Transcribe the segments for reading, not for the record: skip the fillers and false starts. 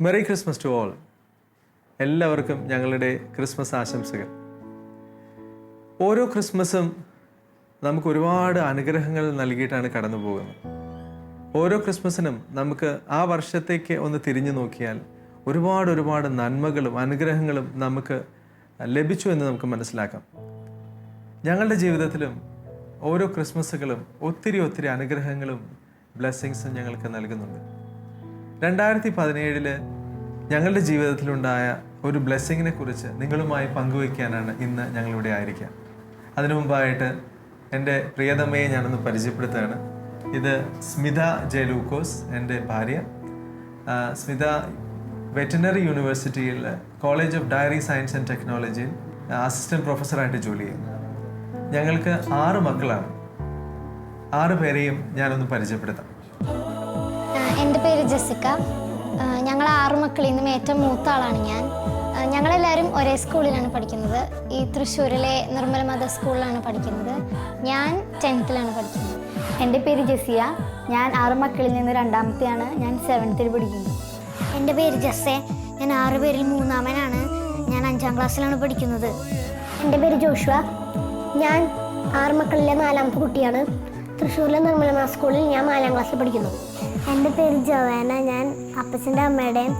Merry Christmas to all. എല്ലാവർക്കും ഞങ്ങളുടെ Christmas ആശംസകൾ. ഓരോ ക്രിസ്മസും നമുക്ക് ഒരുപാട് അനുഗ്രഹങ്ങൾ നൽകിയിട്ടാണ് കടന്നു പോകുന്നത്. ഓരോ ക്രിസ്മസിനും നമുക്ക് ആ വർഷത്തേക്ക് ഒന്ന് തിരിഞ്ഞു നോക്കിയാൽ ഒരുപാട് നന്മകളും അനുഗ്രഹങ്ങളും നമുക്ക് ലഭിച്ചു എന്ന് നമുക്ക് മനസ്സിലാക്കാം. ഞങ്ങളുടെ ജീവിതത്തിലും ഓരോ ക്രിസ്മസുകളും ഒത്തിരി അനുഗ്രഹങ്ങളും ബ്ലെസ്സിങ്സും ഞങ്ങൾക്ക് നൽകുന്നുണ്ട്. 2017 ഞങ്ങളുടെ ജീവിതത്തിലുണ്ടായ ഒരു ബ്ലെസ്സിങ്ങിനെ കുറിച്ച് നിങ്ങളുമായി പങ്കുവയ്ക്കാനാണ് ഇന്ന് ഞങ്ങളിവിടെ ആയിരിക്കുക. അതിനു മുമ്പായിട്ട് എൻ്റെ പ്രിയതമയെ ഞാനൊന്ന് പരിചയപ്പെടുത്തുകയാണ്. ഇത് സ്മിത ജെ ലൂക്കോസ്, എൻ്റെ ഭാര്യ. സ്മിത വെറ്റിനറി യൂണിവേഴ്സിറ്റിയിൽ college of dairy science and ടെക്നോളജിയിൽ അസിസ്റ്റൻറ്റ് പ്രൊഫസറായിട്ട് ജോലി ചെയ്യുന്നു. ഞങ്ങൾക്ക് 6 മക്കളാണ്. 6 പേരെയും ഞാനൊന്ന് പരിചയപ്പെടുത്താം. എൻ്റെ പേര് ജെസിക്ക. ഞങ്ങൾ 6 മക്കളിൽ നിന്നും ഏറ്റവും മൂത്ത ആളാണ് ഞാൻ. ഞങ്ങളെല്ലാവരും ഒരേ സ്കൂളിലാണ് പഠിക്കുന്നത്. ഈ തൃശ്ശൂരിലെ നിർമ്മല മദർ സ്കൂളിലാണ് പഠിക്കുന്നത്. ഞാൻ 10th പഠിക്കുന്നത്. എൻ്റെ പേര് ജെസിയ. ഞാൻ 6 മക്കളിൽ നിന്ന് രണ്ടാമത്തെയാണ്. ഞാൻ 7th പഠിക്കുന്നു. എൻ്റെ പേര് ജസ്സെ. ഞാൻ 6 പേരിൽ മൂന്നാമനാണ്. ഞാൻ 5ാം ക്ലാസ്സിലാണ് പഠിക്കുന്നത്. എൻ്റെ പേര് ജോഷുവ. ഞാൻ 6 മക്കളിലെ 4ാമത്തെ കുട്ടിയാണ്. തൃശ്ശൂരിലെ നിർമ്മല മദർ സ്കൂളിൽ ഞാൻ 4ാം ക്ലാസ്സിൽ പഠിക്കുന്നു. എൻ്റെ പേര് ജോവാന. ഞാൻ അപ്പച്ചൻ്റെ അമ്മയുടെയും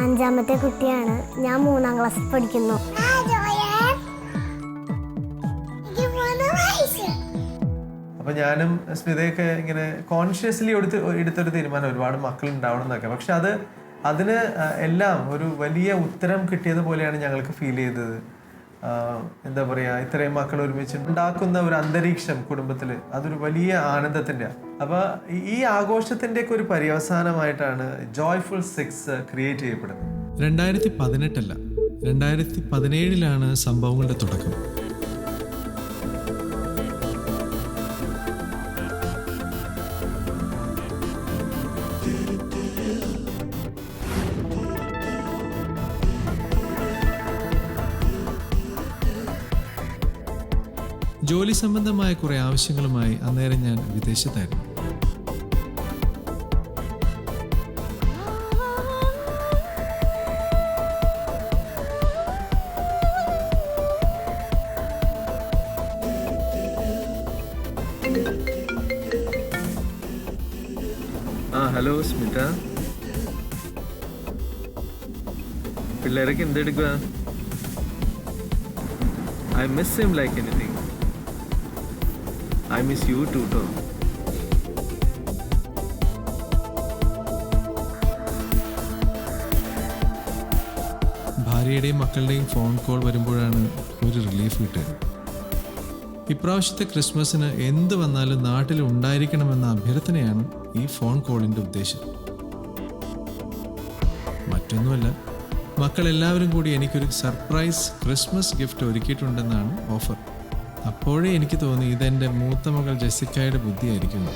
5ാമത്തെ കുട്ടിയാണ്. ഞാൻ 3ാം ക്ലാസ്സിൽ പഠിക്കുന്നു. അപ്പം ഞാനും സ്മിതയൊക്കെ ഇങ്ങനെ കോൺഷ്യസ്ലി എടുത്തൊരു തീരുമാനം ഒരുപാട് മക്കൾ ഉണ്ടാവണം എന്നൊക്കെ. പക്ഷെ അതിന് എല്ലാം ഒരു വലിയ ഉത്തരം കിട്ടിയത് പോലെയാണ് ഞങ്ങൾക്ക് ഫീൽ ചെയ്തത്. എന്താ പറയുക, ഇത്രയും മക്കൾ ഒരുമിച്ച് ഉണ്ടാക്കുന്ന ഒരു അന്തരീക്ഷം കുടുംബത്തിൽ, അതൊരു വലിയ ആനന്ദത്തിൻ്റെ. അപ്പോൾ ഈ ആഘോഷത്തിൻ്റെയൊക്കെ ഒരു പര്യവസാനമായിട്ടാണ് ജോയ്ഫുൾ 6 ക്രിയേറ്റ് ചെയ്യപ്പെടുന്നത്. 2018 2017 സംഭവങ്ങളുടെ തുടക്കം. ജോലി സംബന്ധമായ കുറെ ആവശ്യങ്ങളുമായി അന്നേരം ഞാൻ വിദേശത്തായിരുന്നു. ഹലോ സ്മിത, പിള്ളേരൊക്കെ എന്തെടുക്കുക? I miss him like anything. I miss you too, Tom. ഭാര്യയുടെയും മക്കളുടെയും ഫോൺ കോൾ വരുമ്പോഴാണ് ഒരു റിലീഫ് കിട്ടുക. ഇപ്രാവശ്യത്തെ ക്രിസ്മസിന് എന്ത് വന്നാലും നാട്ടിൽ ഉണ്ടായിരിക്കണമെന്ന അഭ്യർത്ഥനയാണ് ഈ ഫോൺ കോളിൻ്റെ ഉദ്ദേശം. മറ്റൊന്നുമല്ല, മക്കളെല്ലാവരും കൂടി എനിക്കൊരു സർപ്രൈസ് ക്രിസ്മസ് ഗിഫ്റ്റ് ഒരുക്കിയിട്ടുണ്ടെന്നാണ് ഓഫർ. അപ്പോഴേ എനിക്ക് തോന്നി ഇതെൻ്റെ മൂത്ത മകൾ ജെസിക്കയുടെ ബുദ്ധിയായിരിക്കുന്നു.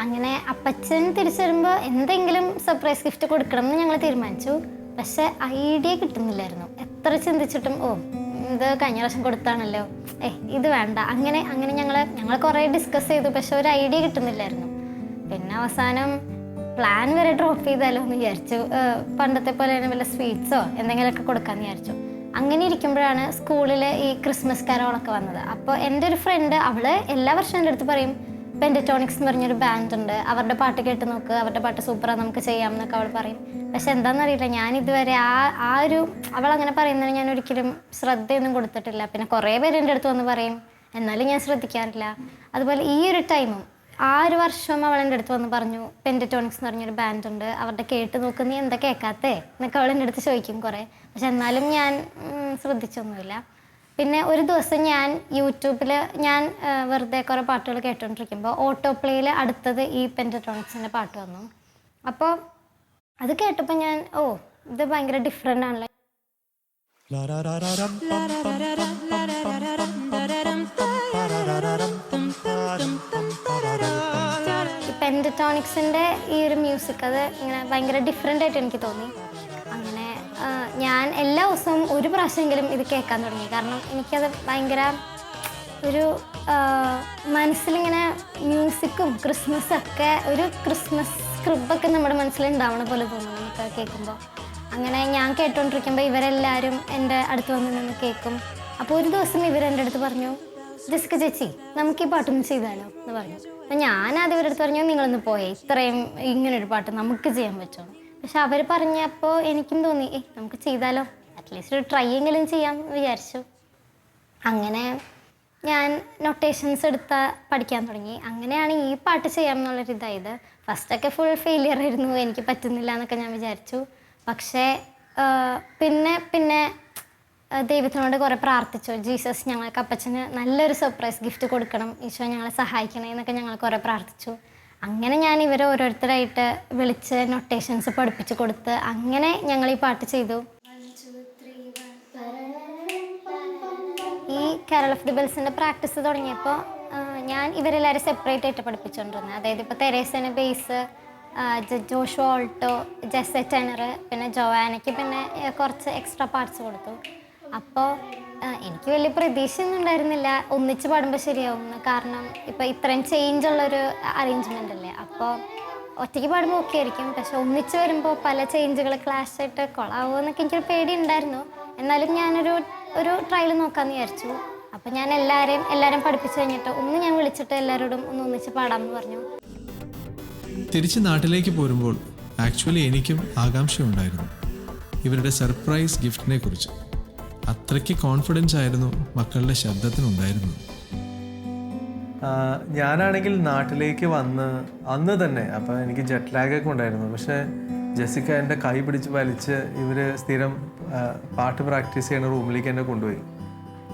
അങ്ങനെ അപ്പച്ചൻ തിരിച്ചു വരുമ്പോൾ എന്തെങ്കിലും സർപ്രൈസ് ഗിഫ്റ്റ് കൊടുക്കണം എന്ന് ഞങ്ങൾ തീരുമാനിച്ചു. പക്ഷെ ഐഡിയ കിട്ടുന്നില്ലായിരുന്നു. എത്ര ചിന്തിച്ചിട്ടും ഇത് കഴിഞ്ഞ പ്രാവശ്യം കൊടുത്താണല്ലോ, ഇത് വേണ്ട, അങ്ങനെ ഞങ്ങൾ കുറേ ഡിസ്കസ് ചെയ്തു. പക്ഷെ ഒരു ഐഡിയ കിട്ടുന്നില്ലായിരുന്നു. പിന്നെ അവസാനം പ്ലാൻ വരെ ഡ്രോപ്പ് ചെയ്താലോ എന്ന് വിചാരിച്ചു. പണ്ടത്തെ പോലെ തന്നെ വല്ല സ്വീറ്റ്സോ എന്തെങ്കിലുമൊക്കെ കൊടുക്കാമെന്ന് വിചാരിച്ചു. അങ്ങനെ ഇരിക്കുമ്പോഴാണ് സ്കൂളിൽ ഈ ക്രിസ്മസ് കരോളൊക്കെ വന്നത്. അപ്പോൾ എൻ്റെ ഒരു ഫ്രണ്ട്, അവള് എല്ലാ വർഷവും എൻ്റെ അടുത്ത് പറയും, പെൻറ്ററ്റോണിക്സ് എന്ന് പറഞ്ഞൊരു ബാൻഡ് ഉണ്ട്, അവരുടെ പാട്ട് കേട്ട് നോക്ക്, അവരുടെ പാട്ട് സൂപ്പറാണ്, നമുക്ക് ചെയ്യാം എന്നൊക്കെ അവൾ പറയും. പക്ഷെ എന്താണെന്നറിയില്ല, ഞാനിതുവരെ ആ ഒരു അവളങ്ങനെ പറയുന്നതിന് ഞാൻ ഒരിക്കലും ശ്രദ്ധയൊന്നും കൊടുത്തിട്ടില്ല. പിന്നെ കുറേ പേര് എൻ്റെ അടുത്ത് വന്ന് പറയും, എന്നാലും ഞാൻ ശ്രദ്ധിക്കാറില്ല. അതുപോലെ ഈ ഒരു ടൈമും ആ ഒരു വർഷവും അവൾ എൻ്റെ അടുത്ത് വന്ന് പറഞ്ഞു, പെൻറ്ററ്റോണിക്സ് എന്ന് പറഞ്ഞൊരു ബാൻഡ് ഉണ്ട്, അവരുടെ കേട്ട് നോക്ക്, നീ എന്താ കേൾക്കാത്തേ എന്നൊക്കെ അവൾ എൻ്റെ അടുത്ത് ചോദിക്കും കുറേ. പക്ഷെ എന്നാലും ഞാൻ ശ്രദ്ധിച്ചൊന്നുമില്ല. പിന്നെ ഒരു ദിവസം ഞാൻ യൂട്യൂബിൽ വെറുതെ കുറേ പാട്ടുകൾ കേട്ടുകൊണ്ടിരിക്കുമ്പോൾ ഓട്ടോ പ്ലേയിൽ അടുത്തത് ഈ പെൻറ്ററ്റോണിക്സിൻ്റെ പാട്ട് വന്നു. അപ്പോൾ അത് കേട്ടപ്പോൾ ഞാൻ ഇത് ഭയങ്കര ഡിഫറെൻ്റ് ആണല്ലോ. പെൻറ്ററ്റോണിക്സിൻ്റെ ഈ ഒരു മ്യൂസിക് അത് ഇങ്ങനെ ഭയങ്കര ഡിഫറെൻ്റ് ആയിട്ട് എനിക്ക് തോന്നി. അങ്ങനെ ഞാൻ എല്ലാ ദിവസവും ഒരു പ്രാവശ്യമെങ്കിലും ഇത് കേൾക്കാൻ തുടങ്ങി. കാരണം എനിക്കത് ഭയങ്കര ഒരു മനസ്സിലിങ്ങനെ മ്യൂസിക്കും ക്രിസ്മസൊക്കെ ഒരു ക്രിസ്മസ് സ്ക്രിപ്റ്റൊക്കെ നമ്മുടെ മനസ്സിലുണ്ടാവണ പോലെ തോന്നും നമുക്ക് കേൾക്കുമ്പോൾ. അങ്ങനെ ഞാൻ കേട്ടോണ്ടിരിക്കുമ്പോൾ ഇവരെല്ലാവരും എൻ്റെ അടുത്ത് വന്ന് നിന്ന് കേൾക്കും. അപ്പോൾ ഒരു ദിവസം ഇവരെൻ്റെ അടുത്ത് പറഞ്ഞു, ജെസിക്ക ചേച്ചി നമുക്ക് ഈ പാട്ടൊന്ന് ചെയ്താലോ എന്ന് പറഞ്ഞു. അപ്പം ഞാനത് ഇവരുടെ അടുത്ത് പറഞ്ഞു, നിങ്ങളൊന്ന് പോയേ, ഇത്രയും ഇങ്ങനൊരു പാട്ട് നമുക്ക് ചെയ്യാൻ പറ്റുമോ. പക്ഷെ അവർ പറഞ്ഞപ്പോൾ എനിക്കും തോന്നി, നമുക്ക് ചെയ്താലോ, അറ്റ്ലീസ്റ്റ് ഒരു ട്രൈ എങ്കിലും ചെയ്യാം എന്ന് വിചാരിച്ചു. അങ്ങനെ ഞാൻ നൊട്ടേഷൻസ് എടുത്ത് പഠിക്കാൻ തുടങ്ങി. അങ്ങനെയാണ് ഈ പാട്ട് ചെയ്യാമെന്നുള്ളൊരിതായത്. ഫസ്റ്റൊക്കെ ഫുൾ ഫെയിലിയർ ആയിരുന്നു, എനിക്ക് പറ്റുന്നില്ല എന്നൊക്കെ ഞാൻ വിചാരിച്ചു. പക്ഷേ പിന്നെ ദൈവത്തിനോട് കുറേ പ്രാർത്ഥിച്ചു, ജീസസ് ഞങ്ങൾക്ക് അപ്പച്ചന് നല്ലൊരു സർപ്രൈസ് ഗിഫ്റ്റ് കൊടുക്കണം, ഈശോ ഞങ്ങളെ സഹായിക്കണേ എന്നൊക്കെ ഞങ്ങൾ കുറേ പ്രാർത്ഥിച്ചു. അങ്ങനെ ഞാൻ ഇവരെ ഓരോരുത്തരായിട്ട് വിളിച്ച് നൊട്ടേഷൻസ് പഠിപ്പിച്ച് കൊടുത്ത് അങ്ങനെ ഞങ്ങൾ ഈ പാട്ട് ചെയ്തു. ഈ കേരള ഓഫ് ദി ബെൽസിൻ്റെ പ്രാക്ടീസ് തുടങ്ങിയപ്പോൾ ഞാൻ ഇവരെല്ലാവരും സെപ്പറേറ്റ് ആയിട്ട് പഠിപ്പിച്ചുകൊണ്ടിരുന്നത്. അതായത് ഇപ്പോൾ തെരേസന് ബേസ്, ജോഷു ഓൾട്ടോ, ജെസ്സെ ടെനർ, പിന്നെ ജോവാനയ്ക്ക് പിന്നെ കുറച്ച് എക്സ്ട്രാ പാർട്സ് കൊടുത്തു. അപ്പോൾ എനിക്ക് വലിയ പ്രതീക്ഷയൊന്നും ഉണ്ടായിരുന്നില്ല ഒന്നിച്ച് പാടുമ്പോൾ ശരിയാവുമെന്ന്. കാരണം ഇപ്പോൾ ഇത്രയും ചേഞ്ചുള്ളൊരു അറേഞ്ച്മെൻ്റ് അല്ലേ. അപ്പോൾ ഒറ്റയ്ക്ക് പാടുമ്പോൾ ഓക്കെ ആയിരിക്കും, പക്ഷെ ഒന്നിച്ച് വരുമ്പോൾ പല ചേഞ്ചുകൾ ക്ലാഷായിട്ട് കൊളാവുമോ എന്നൊക്കെ എനിക്കൊരു പേടി ഉണ്ടായിരുന്നു. എന്നാലും ഞാനൊരു ട്രയൽ നോക്കാമെന്ന് വിചാരിച്ചു. അപ്പോൾ ഞാൻ എല്ലാവരും പഠിപ്പിച്ച് കഴിഞ്ഞിട്ട് ഞാൻ വിളിച്ചിട്ട് എല്ലാവരോടും ഒന്നിച്ച് പാടാമെന്ന് പറഞ്ഞു. തിരിച്ച് നാട്ടിലേക്ക് പോരുമ്പോൾ ആക്ച്വലി എനിക്കും ആകാംക്ഷയുണ്ടായിരുന്നു ഇവരുടെ സർപ്രൈസ് ഗിഫ്റ്റിനെ കുറിച്ച്. അത്രയ്ക്ക് കോൺഫിഡൻസ് ആയിരുന്നു മക്കളുടെ ശബ്ദത്തിനുണ്ടായിരുന്നത്. ഞാനാണെങ്കിൽ നാട്ടിലേക്ക് വന്ന് അന്ന് തന്നെ, അപ്പോൾ എനിക്ക് ജെറ്റ് ലാഗൊക്കെ ഉണ്ടായിരുന്നു. പക്ഷേ ജെസിക്ക എൻ്റെ കൈ പിടിച്ച് വലിച്ച് ഇവർ സ്ഥിരം പാട്ട് പ്രാക്ടീസ് ചെയ്യുന്ന റൂമിലേക്ക് എന്നെ കൊണ്ടുപോയി.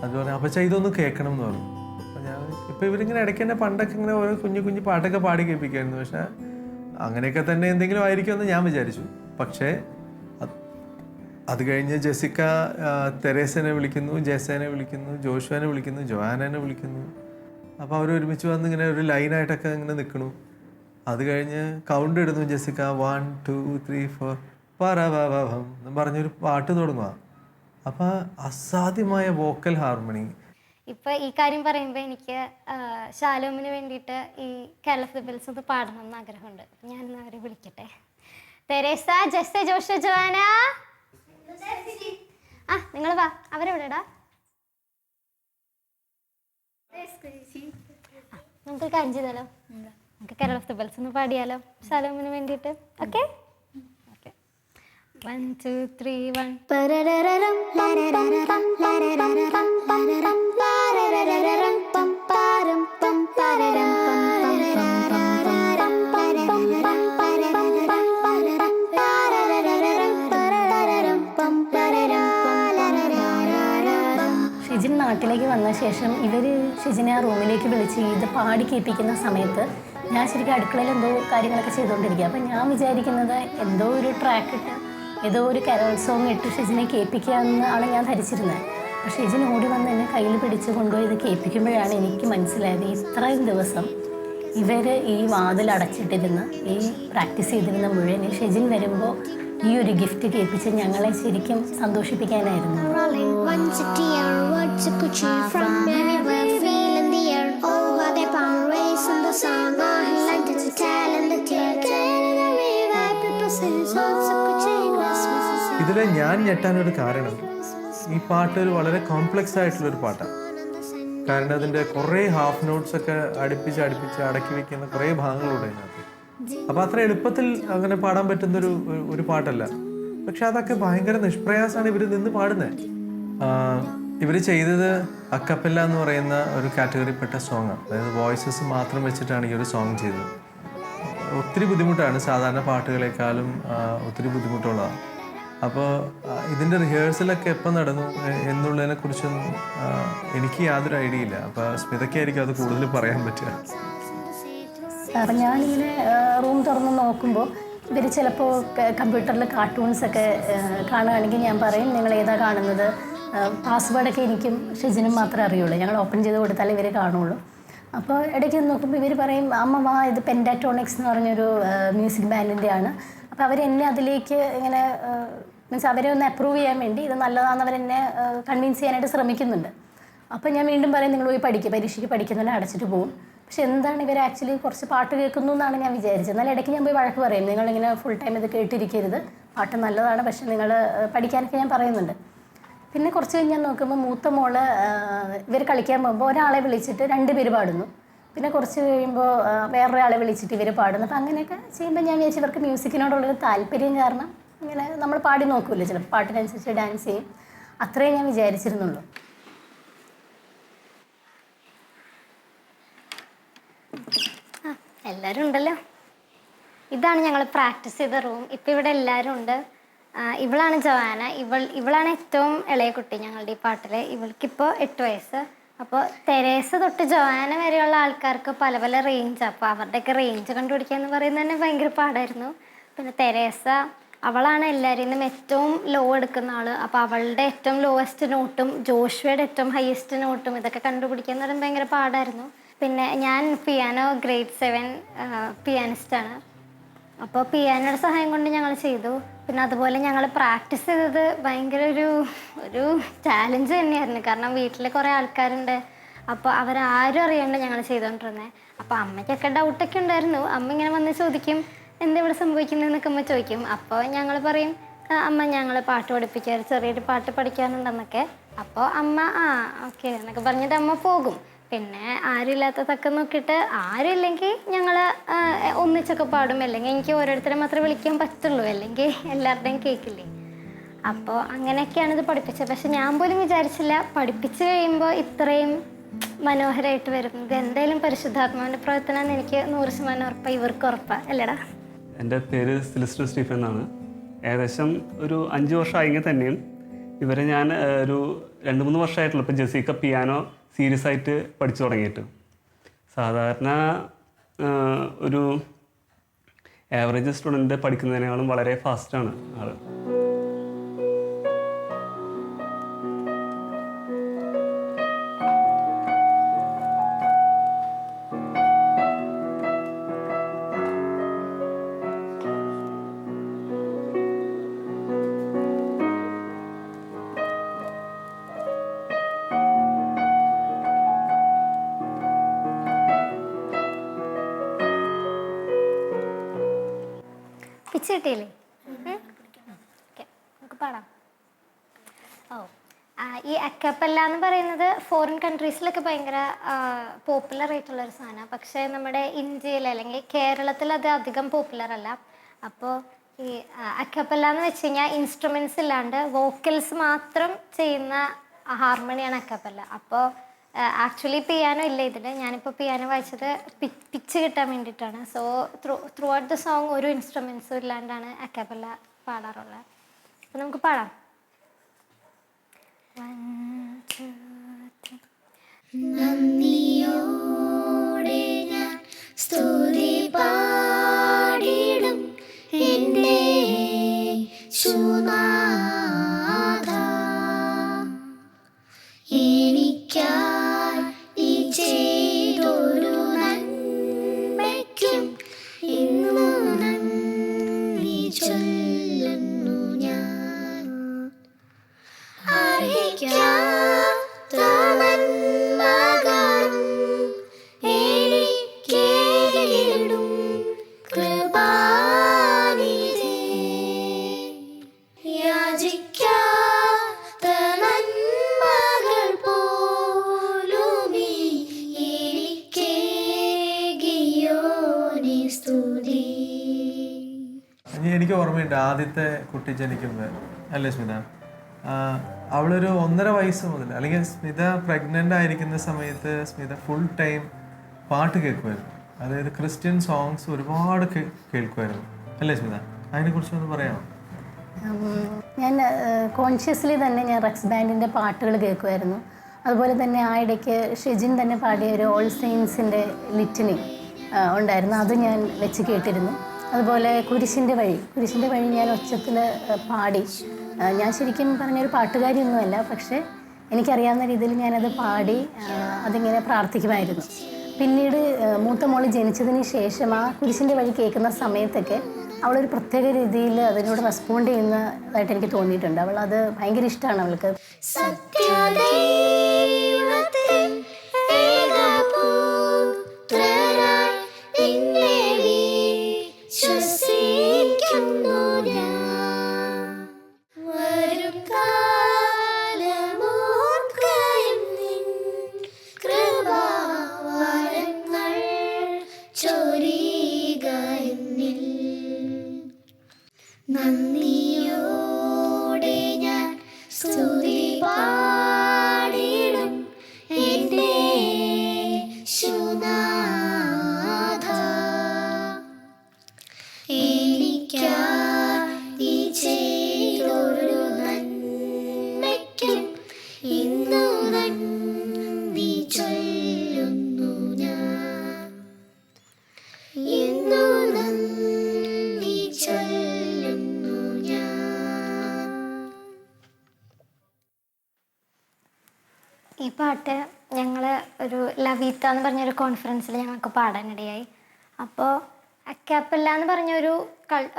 അതുപോലെ അപ്പച്ചാ ഇതൊന്ന് കേൾക്കണം എന്ന് പറഞ്ഞു. അപ്പോൾ ഞാൻ ഇപ്പോൾ ഇവരിങ്ങനെ ഇടയ്ക്ക് തന്നെ പണ്ടൊക്കെ ഇങ്ങനെ ഓരോ കുഞ്ഞു പാട്ടൊക്കെ പാടി കേൾപ്പിക്കുമായിരുന്നു. പക്ഷേ അങ്ങനെയൊക്കെ തന്നെ എന്തെങ്കിലും ആയിരിക്കുമെന്ന് ഞാൻ വിചാരിച്ചു. പക്ഷേ അത് കഴിഞ്ഞ് ജെസിക്ക തെരേസനെ വിളിക്കുന്നു, ജെസ്സേനെ വിളിക്കുന്നു, ജോഷുവിനെ വിളിക്കുന്നു, ജോവാനെ വിളിക്കുന്നു. അപ്പോൾ അവർ ഒരുമിച്ച് വന്ന് ഇങ്ങനെ ഒരു ലൈനായിട്ടൊക്കെ ഇങ്ങനെ നിൽക്കണു. അത് കഴിഞ്ഞ് കൗണ്ട് ഇടുന്നു ജെസിക്ക, 1 2 3 4 പറവം എന്ന് പറഞ്ഞൊരു പാട്ട് തുടങ്ങുക. അപ്പോൾ അസാധ്യമായ വോക്കൽ ഹാർമണി. ഇപ്പോൾ ഈ കാര്യം പറയുമ്പോൾ എനിക്ക് ശാലോമിന് വേണ്ടിയിട്ട് ഈ കേരള ഓഫ് ദി ബെൽസ് ഒന്ന് പാടണം എന്ന് ആഗ്രഹമുണ്ട്. ഞാൻ അവരെ വിളിക്കട്ടെ. തെരേസ, ജെസ്സെ, ജോഷു, ജോവാന, നിങ്ങൾ വാ. അവരെവിടെടാ? നമുക്ക് കാര്യം ചെയ്താലോ, നമുക്ക് കേരള ഓഫ് ദി ബെൽസ് ഒന്ന് പാടിയാലോ ശാലോമിന് വേണ്ടിയിട്ട്. ഓക്കെ 1 2 3 1 ഷിജിൻ നാട്ടിലേക്ക് വന്ന ശേഷം ഷിജിനെ ആ റൂമിലേക്ക് വിളിച്ച് ഇത് പാടി കേൾപ്പിക്കുന്ന സമയത്ത് ഞാൻ ശരിക്കും അടുക്കളയിൽ എന്തോ കാര്യങ്ങളൊക്കെ ചെയ്തുകൊണ്ടിരിക്കുക. അപ്പം ഞാൻ വിചാരിക്കുന്നത് എന്തോ ഒരു ട്രാക്ക് ഇട്ട് ഏതോ ഒരു കരോൾ സോങ് ഇട്ട് ഷിജിനെ കേൾപ്പിക്കുക ആണ് ഞാൻ ധരിച്ചിരുന്നത്. പക്ഷേ ഷിജിൻ ഓടി വന്ന് എന്നെ കയ്യിൽ പിടിച്ച് കൊണ്ടുപോയി ഇത് കേൾപ്പിക്കുമ്പോഴാണ് എനിക്ക് മനസ്സിലായത് ഇത്രയും ദിവസം ഇവർ ഈ വാതിൽ അടച്ചിട്ടിരുന്ന് ഈ പ്രാക്ടീസ് ചെയ്തിരുന്ന മുഴുവൻ ഷിജിൻ വരുമ്പോൾ ഈ ഒരു ഗിഫ്റ്റ് കേൾപ്പിച്ച് ഞങ്ങളെ ശരിക്കും സന്തോഷിപ്പിക്കാനായിരുന്നു. ഇതിൽ ഞാൻ ഞെട്ടാനൊരു കാരണം, ഈ പാട്ട് ഒരു വളരെ കോംപ്ലക്സ് ആയിട്ടുള്ളൊരു പാട്ടാണ്. കാരണം അതിൻ്റെ കുറേ ഹാഫ് നോട്ട്സ് ഒക്കെ അടുപ്പിച്ച് അടക്കി വെക്കുന്ന കുറേ ഭാഗങ്ങളുണ്ട് അതിനകത്ത്. അപ്പോൾ അത്ര എളുപ്പത്തിൽ അങ്ങനെ പാടാൻ പറ്റുന്നൊരു പാട്ടല്ല. പക്ഷെ അതൊക്കെ ഭയങ്കര നിഷ്പ്രയാസമാണ് ഇവർ നിന്ന് പാടുന്നത്. ഇവർ ചെയ്തത് അക്കപ്പല്ല എന്ന് പറയുന്ന ഒരു കാറ്റഗറിപ്പെട്ട സോങ്ങാണ്. അതായത് വോയിസസ് മാത്രം വെച്ചിട്ടാണ് ഈ ഒരു സോങ് ചെയ്തത്. ഒത്തിരി ബുദ്ധിമുട്ടാണ്, സാധാരണ പാട്ടുകളെക്കാളും ഒത്തിരി ബുദ്ധിമുട്ടുള്ളതാണ്. അപ്പോൾ ഇതിൻ്റെ റിഹേഴ്സലൊക്കെ എപ്പോൾ നടന്നു എന്നുള്ളതിനെ കുറിച്ചൊന്നും എനിക്ക് യാതൊരു ഐഡിയ ഇല്ല. അപ്പോൾ സ്മിതയ്ക്കായിരിക്കും അത് കൂടുതൽ പറയാൻ പറ്റുക. അപ്പം ഞാനിങ്ങനെ റൂം തുറന്ന് നോക്കുമ്പോൾ ഇവർ ചിലപ്പോൾ കമ്പ്യൂട്ടറിൽ കാർട്ടൂൺസൊക്കെ കാണുകയാണെങ്കിൽ ഞാൻ പറയും നിങ്ങൾ ഏതാ കാണുന്നത്, പാസ്വേഡൊക്കെ എനിക്കും ഷിജിനും മാത്രമേ അറിയുള്ളൂ, ഞങ്ങൾ ഓപ്പൺ ചെയ്ത് കൊടുത്താലേ ഇവർ കാണുള്ളൂ. അപ്പോൾ ഇടയ്ക്ക് നോക്കുമ്പോൾ ഇവർ പറയും അമ്മ വാ ഇത് പെൻറ്റാറ്റോണിക്സ് എന്ന് പറഞ്ഞൊരു മ്യൂസിക് ബാൻഡിൻ്റെ ആണ്. അപ്പോൾ അവരെന്നെ അതിലേക്ക് ഇങ്ങനെ മീൻസ് അവരെ ഒന്ന് അപ്രൂവ് ചെയ്യാൻ വേണ്ടി ഇത് നല്ലതാണെന്ന് അവരെന്നെ കൺവിൻസ് ചെയ്യാനായിട്ട് ശ്രമിക്കുന്നുണ്ട്. അപ്പോൾ ഞാൻ വീണ്ടും പറയും നിങ്ങൾ പോയി പഠിക്കുക, പരീക്ഷയ്ക്ക് പഠിക്കുന്നുണ്ട്, അടച്ചിട്ട് പോകും. പക്ഷെ എന്താണ് ഇവർ ആക്ച്വലി കുറച്ച് പാട്ട് കേൾക്കുന്നു എന്നാണ് ഞാൻ വിചാരിച്ചത്. എന്നാൽ ഇടയ്ക്ക് ഞാൻ പോയി വഴക്ക് പറയും, നിങ്ങളിങ്ങനെ ഫുൾ ടൈം ഇത് കേട്ടിരിക്കരുത്, പാട്ട് നല്ലതാണ്, പക്ഷെ നിങ്ങൾ പഠിക്കാനൊക്കെ ഞാൻ പറയുന്നുണ്ട്. പിന്നെ കുറച്ച് കഴിഞ്ഞ് ഞാൻ നോക്കുമ്പോൾ മൂത്ത മോള് ഇവർ കളിക്കാൻ പോകുമ്പോൾ ഒരാളെ വിളിച്ചിട്ട് 2 പേര് പാടുന്നു. പിന്നെ കുറച്ച് കഴിയുമ്പോൾ വേറൊരാളെ വിളിച്ചിട്ട് ഇവർ പാടുന്നു. അപ്പം അങ്ങനെയൊക്കെ ചെയ്യുമ്പോൾ ഞാൻ വിചാരിച്ചു ഇവർക്ക് മ്യൂസിക്കിനോടുള്ളൊരു താല്പര്യം കാരണം ഇങ്ങനെ നമ്മൾ പാടി നോക്കൂല്ലോ, ചിലപ്പോൾ പാട്ടിനനുസരിച്ച് ഡാൻസ് ചെയ്യും. അത്രേ ഞാൻ വിചാരിച്ചിരുന്നുള്ളൂ. എല്ലാവരും ഉണ്ടല്ലോ. ഇതാണ് ഞങ്ങൾ പ്രാക്ടീസ് ചെയ്ത റൂം. ഇപ്പം ഇവിടെ എല്ലാവരും ഉണ്ട്. ഇവളാണ് ജോവാന. ഇവളാണ് ഏറ്റവും ഇളയ കുട്ടി ഞങ്ങളുടെ ഈ പാട്ടിൽ. ഇവൾക്കിപ്പോൾ 8 വയസ്സ്. അപ്പോൾ തെരേസ തൊട്ട് ജോവാന വരെയുള്ള ആൾക്കാർക്ക് പല പല റേഞ്ചാണ്. അപ്പോൾ അവരുടെയൊക്കെ റേഞ്ച് കണ്ടുപിടിക്കുക എന്ന് പറയുന്നത് തന്നെ ഭയങ്കര പാടായിരുന്നു. പിന്നെ തെരേസ അവളാണ് എല്ലാവരിൽ നിന്നും ഏറ്റവും ലോ എടുക്കുന്ന ആൾ. അപ്പോൾ അവളുടെ ഏറ്റവും ലോവസ്റ്റ് നോട്ടും ജോഷുവയുടെ ഏറ്റവും ഹയസ്റ്റ് നോട്ടും ഇതൊക്കെ കണ്ടുപിടിക്കുക എന്ന് പറയുന്നത് ഭയങ്കര പാടായിരുന്നു. പിന്നെ ഞാൻ പിയാനോ ഗ്രേഡ് 7 പിയാനിസ്റ്റാണ്. അപ്പോൾ പിയാനോയുടെ സഹായം കൊണ്ട് ഞങ്ങൾ ചെയ്തു. പിന്നെ അതുപോലെ ഞങ്ങൾ പ്രാക്ടീസ് ചെയ്തത് ഭയങ്കര ഒരു ചാലഞ്ച് തന്നെയായിരുന്നു. കാരണം വീട്ടിൽ കുറേ ആൾക്കാരുണ്ട്. അപ്പോൾ അവരാരും അറിയാണ്ട് ഞങ്ങൾ ചെയ്തുകൊണ്ടിരുന്നത്. അപ്പോൾ അമ്മയ്ക്കൊക്കെ ഡൗട്ടൊക്കെ ഉണ്ടായിരുന്നു. അമ്മ ഇങ്ങനെ വന്ന് ചോദിക്കും, എന്താ ഇവിടെ സംഭവിക്കുന്നതെന്നൊക്കെ അമ്മ ചോദിക്കും. അപ്പോൾ ഞങ്ങൾ പറയും, അമ്മ ഞങ്ങൾ പാട്ട് പഠിപ്പിക്കാൻ ചെറിയൊരു പാട്ട് പഠിക്കാനുണ്ടെന്നൊക്കെ. അപ്പോൾ അമ്മ ഓക്കെ എന്നൊക്കെ പറഞ്ഞിട്ട് അമ്മ പോകും. പിന്നെ ആരുമില്ലാത്തതൊക്കെ നോക്കിയിട്ട് ആരുമില്ലെങ്കിൽ ഞങ്ങൾ ഒന്നിച്ചൊക്കെ പാടും. അല്ലെങ്കിൽ എനിക്ക് ഓരോരുത്തരെ മാത്രമേ വിളിക്കാൻ പറ്റുള്ളൂ, അല്ലെങ്കിൽ എല്ലാവരുടെയും കേൾക്കില്ലേ. അപ്പോൾ അങ്ങനെയൊക്കെയാണ് ഇത് പഠിപ്പിച്ചത്. പക്ഷെ ഞാൻ പോലും വിചാരിച്ചില്ല പഠിപ്പിച്ച് കഴിയുമ്പോൾ ഇത്രയും മനോഹരമായിട്ട് വരുന്നത്. എന്തായാലും പരിശുദ്ധാത്മാവിൻ്റെ പ്രവർത്തനം എനിക്ക് 100% ഉറപ്പാണ്. ഇവർക്ക് ഉറപ്പാണ് അല്ലേടാ? എൻ്റെ പേര് സിലിസ്റ്റർ സ്റ്റീഫൻ എന്നാണ്. ഏകദേശം ഒരു 5 വർഷമായെങ്കിൽ തന്നെയും ഇവരെ ഞാൻ ഒരു 2-3 വർഷമായിട്ടുള്ളൂ ഇപ്പോൾ ജെസിക്ക പിയാനോ സീരിയസ് ആയിട്ട് പഠിച്ചു തുടങ്ങിയിട്ട്. സാധാരണ ഒരു ആവറേജ് സ്റ്റുഡൻറ്റ് പഠിക്കുന്നതിനേക്കാളും വളരെ ഫാസ്റ്റാണ് ആൾ. പിച്ച് കിട്ടിയില്ലേ? ഓക്കെ, നമുക്ക് പാടാം. ഈ അക്കപ്പല്ല എന്ന് പറയുന്നത് ഫോറിൻ കൺട്രീസിലൊക്കെ ഭയങ്കര പോപ്പുലർ ആയിട്ടുള്ളൊരു സാധനമാണ്. പക്ഷേ നമ്മുടെ ഇന്ത്യയിൽ അല്ലെങ്കിൽ കേരളത്തിൽ അത് അധികം പോപ്പുലർ അല്ല. അപ്പോൾ ഈ അക്കപ്പല്ല എന്ന് വെച്ച് കഴിഞ്ഞാൽ ഇൻസ്ട്രുമെൻറ്റ്സ് ഇല്ലാണ്ട് വോക്കൽസ് മാത്രം ചെയ്യുന്ന ഹാർമണിയാണ് അക്കപ്പല്ല. അപ്പോൾ ആക്ച്വലി പിയാനോ ഇല്ല ഇതിൽ. ഞാനിപ്പോൾ പിയാനോ വായിച്ചത് പിച്ച് കിട്ടാൻ വേണ്ടിയിട്ടാണ്. So through out the song ഒരു ഇൻസ്ട്രുമെൻറ്റ്സും ഇല്ലാണ്ടാണ് അക്കപ്പല്ല പാടാറുള്ളത്. അപ്പോൾ നമുക്ക് പാടാം. 1 2 3 നന്ദിയോടെ ഞാൻ സ്തുതി പാടിടും എൻ്റെ യേശുനാഥ. എനിക്കായി നീ ചെയ്തൊരു നന്മയ്ക്കും ഇന്നു നന്ദി ചൊല്ലുന്നു ഞാൻ. അർഹിക്കാത്ത നന്മകൾ എനിക്കേകിടും കൃപാനിധി. യാചിക്കാത്ത നന്മകൾ പോലുമീ എനിക്കേകിയോനി സ്തുതി. എനിക്ക് ഓർമ്മയുണ്ട് ആദ്യത്തെ കുട്ടി ജനിക്കുമ്പോൾ അല്ലേ സ്മിത, അവളൊരു 1.5 വയസ്സ് മുതൽ, അല്ലെങ്കിൽ സ്മിത പ്രഗ്നൻ്റ് ആയിരിക്കുന്ന സമയത്ത് സ്മിത ഫുൾ ടൈം പാട്ട് കേൾക്കുമായിരുന്നു. അതായത് ക്രിസ്ത്യൻ സോങ്സ് ഒരുപാട് കേൾക്കുമായിരുന്നു അല്ലേ സ്മിത? അതിനെക്കുറിച്ചൊന്ന് പറയാമോ? ഞാൻ കോൺഷ്യസ്ലി തന്നെ ഞാൻ റക്സ് ബാൻഡിൻ്റെ പാട്ടുകൾ കേൾക്കുമായിരുന്നു. അതുപോലെ തന്നെ ആ ഇടയ്ക്ക് ഷെജിൻ തന്നെ പാടിയ ഒരു ഓൾ സെയിൻസിൻ്റെ ലിറ്റനി ഉണ്ടായിരുന്നു, അത് ഞാൻ വെച്ച് കേട്ടിരുന്നു. അതുപോലെ കുരിശിൻ്റെ വഴി ഞാൻ ഒച്ചത്തിൽ പാടി. ഞാൻ ശരിക്കും പറഞ്ഞൊരു പാട്ടുകാരിയൊന്നുമല്ല, പക്ഷേ എനിക്കറിയാവുന്ന രീതിയിൽ ഞാനത് പാടി അതിങ്ങനെ പ്രാർത്ഥിക്കുമായിരുന്നു. പിന്നീട് മൂത്ത മോള് ജനിച്ചതിന് ശേഷം ആ കുരിശിൻ്റെ വഴി കേൾക്കുന്ന സമയത്തൊക്കെ അവളൊരു പ്രത്യേക രീതിയിൽ അതിനോട് റെസ്പോണ്ട് ചെയ്യുന്നതായിട്ട് എനിക്ക് തോന്നിയിട്ടുണ്ട്. അവളത് ഭയങ്കര ഇഷ്ടമാണ് അവൾക്ക്. സത്യദൈവത്തിൻ ഏകപുത്രൻ സ്തുതി പാടിടും എൻ്റെ യേശുനാഥ. എനിക്കായി നീ ചെയ്തൊരു നന്മയ്ക്കും ഇന്നു നന്ദി ചൊല്ലുന്നു ഞാൻ. ഇന്നു നന്ദി ചൊല്ലുന്നു ഞാൻ. ഈ പാട്ട് ഞങ്ങൾ ഒരു ലവീത്ത എന്ന് പറഞ്ഞൊരു കോൺഫറൻസിൽ ഞങ്ങൾക്ക് പാടാനിടയായി. അപ്പോൾ അക്കാപ്പല്ല എന്ന് പറഞ്ഞൊരു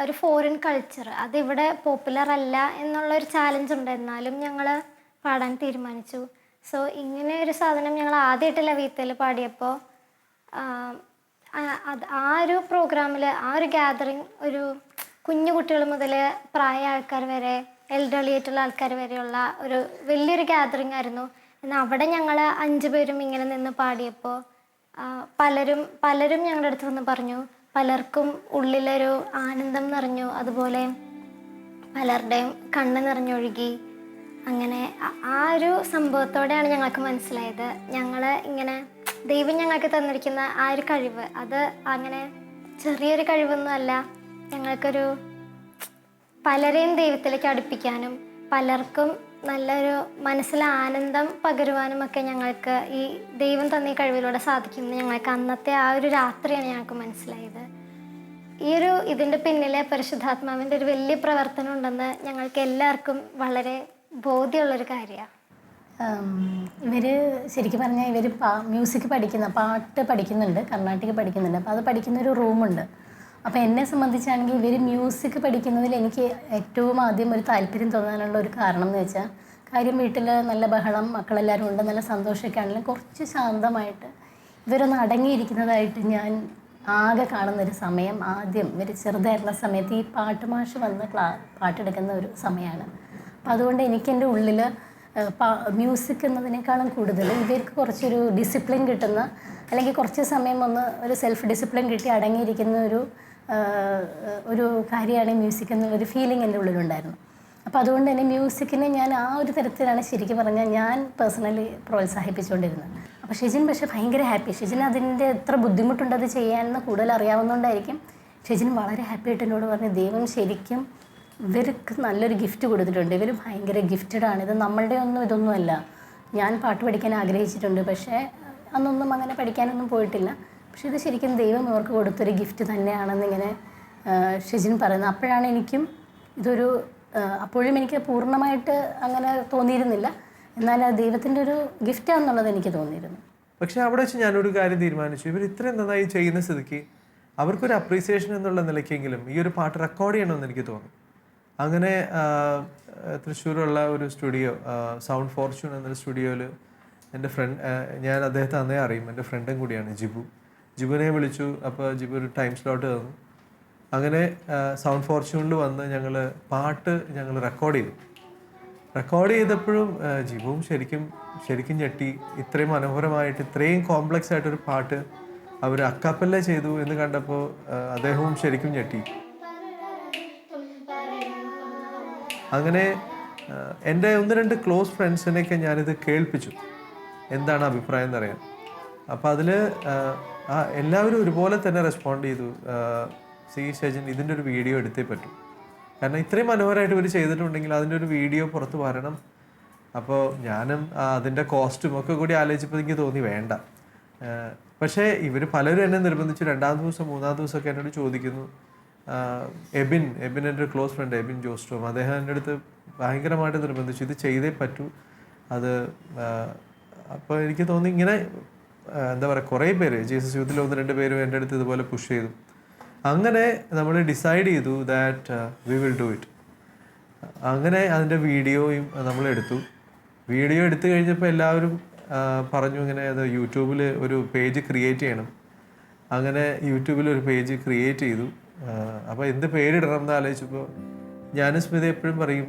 ഒരു ഫോറിൻ കൾച്ചർ അതിവിടെ പോപ്പുലർ അല്ല എന്നുള്ളൊരു ചാലഞ്ച് ഉണ്ട്. എന്നാലും ഞങ്ങൾ പാടാൻ തീരുമാനിച്ചു. സോ ഇങ്ങനെ ഒരു സാധനം ഞങ്ങൾ ആദ്യമായിട്ട് ലവീത്തയിൽ പാടിയപ്പോൾ ആ ഒരു പ്രോഗ്രാമിൽ ആ ഒരു ഗ്യാതറിങ് ഒരു കുഞ്ഞു കുട്ടികൾ മുതൽ പ്രായ ആൾക്കാർ വരെ എൽഡർലി ആയിട്ടുള്ള ആൾക്കാർ വരെയുള്ള ഒരു വലിയൊരു ഗ്യാതറിങ് ആയിരുന്നു. എന്നാൽ അവിടെ ഞങ്ങൾ 5 പേരും ഇങ്ങനെ നിന്ന് പാടിയപ്പോൾ പലരും ഞങ്ങളുടെ അടുത്ത് വന്ന് പറഞ്ഞു. പലർക്കും ഉള്ളിലൊരു ആനന്ദം നിറഞ്ഞു. അതുപോലെ പലരുടെയും കണ്ണ് നിറഞ്ഞൊഴുകി. അങ്ങനെ ആ ഒരു സംഭവത്തോടെയാണ് ഞങ്ങൾക്ക് മനസ്സിലായത് ഞങ്ങൾ ഇങ്ങനെ ദൈവം ഞങ്ങൾക്ക് തന്നിരിക്കുന്ന ആ ഒരു കഴിവ് അത് അങ്ങനെ ചെറിയൊരു കഴിവൊന്നുമല്ല. ഞങ്ങൾക്കൊരു പലരെയും ദൈവത്തിലേക്ക് അടുപ്പിക്കാനും പലർക്കും നല്ലൊരു മനസ്സിൽ ആനന്ദം പകരുവാനും ഒക്കെ ഞങ്ങൾക്ക് ഈ ദൈവം തന്ന ഈ കഴിവിലൂടെ സാധിക്കുമെന്ന് ഞങ്ങൾക്ക് അന്നത്തെ ആ ഒരു രാത്രിയാണ് ഞങ്ങൾക്ക് മനസ്സിലായത്. ഇതിൻ്റെ പിന്നിലെ പരിശുദ്ധാത്മാവിൻ്റെ ഒരു വലിയ പ്രവർത്തനം ഉണ്ടെന്ന് ഞങ്ങൾക്ക് എല്ലാവർക്കും വളരെ ബോധ്യമുള്ളൊരു കാര്യമാണ്. ഇവർ ശരിക്കും പറഞ്ഞാൽ ഇവർ മ്യൂസിക് പാട്ട് പഠിക്കുന്നുണ്ട്, കർണാട്ടിക് പഠിക്കുന്നുണ്ട്. അപ്പോൾ അത് പഠിക്കുന്നൊരു റൂമുണ്ട്. അപ്പോൾ എന്നെ സംബന്ധിച്ചാണെങ്കിൽ ഇവർ മ്യൂസിക് പഠിക്കുന്നതിൽ എനിക്ക് ഏറ്റവും ആദ്യം ഒരു താല്പര്യം തോന്നാനുള്ള ഒരു കാരണം എന്ന് വെച്ചാൽ കാര്യം വീട്ടിൽ നല്ല ബഹളം മക്കളെല്ലാവരും ഉണ്ട്, നല്ല സന്തോഷമൊക്കെ ആണെങ്കിലും കുറച്ച് ശാന്തമായിട്ട് ഇവരൊന്ന് അടങ്ങിയിരിക്കുന്നതായിട്ട് ഞാൻ ആകെ കാണുന്നൊരു സമയം ആദ്യം ഇവർ ചെറുതായിരുന്ന സമയത്ത് ഈ പാട്ട് മാഷ് വന്ന് പാട്ടെടുക്കുന്ന ഒരു സമയമാണ്. അപ്പം അതുകൊണ്ട് എനിക്കെൻ്റെ ഉള്ളിൽ മ്യൂസിക് എന്നതിനേക്കാളും കൂടുതൽ ഇവർക്ക് കുറച്ചൊരു ഡിസിപ്ലിൻ കിട്ടുന്ന അല്ലെങ്കിൽ കുറച്ച് സമയം ഒരു സെൽഫ് ഡിസിപ്ലിൻ കിട്ടി അടങ്ങിയിരിക്കുന്ന ഒരു കാര്യമാണ് മ്യൂസിക് എന്നുള്ളൊരു ഫീലിംഗ് എൻ്റെ ഉള്ളിലുണ്ടായിരുന്നു. അപ്പോൾ അതുകൊണ്ട് തന്നെ മ്യൂസിക്കിനെ ഞാൻ ആ ഒരു തരത്തിലാണ് ശരിക്കും പറഞ്ഞാൽ ഞാൻ പേഴ്സണലി പ്രോത്സാഹിപ്പിച്ചുകൊണ്ടിരുന്നത്. അപ്പോൾ ഷെജിൻ പക്ഷേ ഭയങ്കര ഹാപ്പി. ഷെജിൻ അതിൻ്റെ എത്ര ബുദ്ധിമുട്ടുണ്ട് അത് ചെയ്യാനെന്ന് കൂടുതൽ അറിയാവുന്നതുകൊണ്ടായിരിക്കും ഷെജിൻ വളരെ ഹാപ്പി ആയിട്ട് എന്നോട് പറഞ്ഞു ദൈവം ശരിക്കും ഇവർക്ക് നല്ലൊരു ഗിഫ്റ്റ് കൊടുത്തിട്ടുണ്ട്, ഇവർ ഭയങ്കര ഗിഫ്റ്റഡാണ്, ഇത് നമ്മളുടെ ഇതൊന്നുമല്ല. ഞാൻ പാട്ട് പഠിക്കാൻ ആഗ്രഹിച്ചിട്ടുണ്ട്, പക്ഷേ അന്നൊന്നും അങ്ങനെ പഠിക്കാനൊന്നും പോയിട്ടില്ല. പക്ഷേ ഇത് ശരിക്കും ദൈവം ഇവർക്ക് കൊടുത്തൊരു ഗിഫ്റ്റ് തന്നെയാണെന്നിങ്ങനെ ഷെജിൻ പറയുന്നത്. അപ്പോഴാണ് എനിക്കും ഇതൊരു അപ്പോഴും എനിക്ക് പൂർണ്ണമായിട്ട് അങ്ങനെ തോന്നിയിരുന്നില്ല, എന്നാൽ ആ ദൈവത്തിൻ്റെ ഒരു ഗിഫ്റ്റാണെന്നുള്ളത് എനിക്ക് തോന്നിയിരുന്നു. പക്ഷേ അവിടെ വെച്ച് ഞാനൊരു കാര്യം തീരുമാനിച്ചു, ഇവർ ഇത്രയും നന്നായി ചെയ്യുന്ന സ്ഥിതിക്ക് അവർക്കൊരു അപ്രീസിയേഷൻ എന്നുള്ള നിലയ്ക്കെങ്കിലും ഈ ഒരു പാട്ട് റെക്കോർഡ് ചെയ്യണമെന്ന് എനിക്ക് തോന്നി. അങ്ങനെ തൃശ്ശൂരുള്ള ഒരു സ്റ്റുഡിയോ സൗണ്ട് ഫോർച്യൂൺ എന്നൊരു സ്റ്റുഡിയോയിൽ എൻ്റെ ഫ്രണ്ട്, ഞാൻ അദ്ദേഹത്തെ അന്നേ അറിയും, എൻ്റെ ഫ്രണ്ടും കൂടിയാണ് ജിബുവിനെ വിളിച്ചു. അപ്പോൾ ജിബു ഒരു ടൈം സ്ലോട്ട് തന്നു. അങ്ങനെ സൗണ്ട് ഫോർച്യൂണിൽ വന്ന് പാട്ട് ഞങ്ങൾ റെക്കോർഡ് ചെയ്തപ്പോഴും ജിബുവും ശരിക്കും ഞെട്ടി. ഇത്രയും മനോഹരമായിട്ട് ഇത്രയും കോംപ്ലക്സ് ആയിട്ടൊരു പാട്ട് അവർ അക്കാപ്പല്ല ചെയ്തു എന്ന് കണ്ടപ്പോൾ അദ്ദേഹവും ശരിക്കും ഞെട്ടി. അങ്ങനെ എൻ്റെ 1-2 ക്ലോസ് ഫ്രണ്ട്സിനെയൊക്കെ ഞാനിത് കേൾപ്പിച്ചു എന്താണ് അഭിപ്രായം എന്നറിയാൻ. അപ്പോൾ അതിൽ എല്ലാവരും ഒരുപോലെ തന്നെ റെസ്പോണ്ട് ചെയ്തു, ഷെജിൻ ഇതിൻ്റെ ഒരു വീഡിയോ എടുത്തേ പറ്റും, കാരണം ഇത്രയും മനോഹരമായിട്ട് ഇവർ ചെയ്തിട്ടുണ്ടെങ്കിൽ അതിൻ്റെ ഒരു വീഡിയോ പുറത്ത് വരണം. അപ്പോൾ ഞാനും അതിൻ്റെ കോസ്റ്റും ഒക്കെ കൂടി ആലോചിച്ചപ്പോൾ എനിക്ക് തോന്നി വേണ്ട. പക്ഷേ ഇവർ പലരും എന്നെ നിർബന്ധിച്ചു. 2-ാം ദിവസം 3-ാം ദിവസമൊക്കെ എന്നോട് ചോദിക്കുന്നു. എബിൻ എൻ്റെ ഒരു ക്ലോസ് ഫ്രണ്ട് എബിൻ ജോസ്ട്രോം, അദ്ദേഹം എൻ്റെ അടുത്ത് ഭയങ്കരമായിട്ട് നിർബന്ധിച്ചു ഇത് ചെയ്തേ പറ്റൂ. അപ്പോൾ എനിക്ക് തോന്നി ഇങ്ങനെ എന്താ പറയുക, കുറേ പേര് ജീസസ് യൂത്തിൽ 1-2 പേരും എൻ്റെ അടുത്ത് ഇതുപോലെ പുഷ് ചെയ്തു. അങ്ങനെ നമ്മൾ ഡിസൈഡ് ചെയ്തു that we will do it. അങ്ങനെ അതിൻ്റെ വീഡിയോയും നമ്മൾ എടുത്തു. വീഡിയോ എടുത്തു കഴിഞ്ഞപ്പോൾ എല്ലാവരും പറഞ്ഞു ഇങ്ങനെ അത് യൂട്യൂബിൽ ഒരു പേജ് ക്രിയേറ്റ് ചെയ്യണം. അങ്ങനെ യൂട്യൂബിൽ ഒരു പേജ് ക്രിയേറ്റ് ചെയ്തു. അപ്പോൾ എന്ത് പേരിടണം എന്ന് ആലോചിച്ചപ്പോൾ ഞാനും സ്മിത എപ്പോഴും പറയും,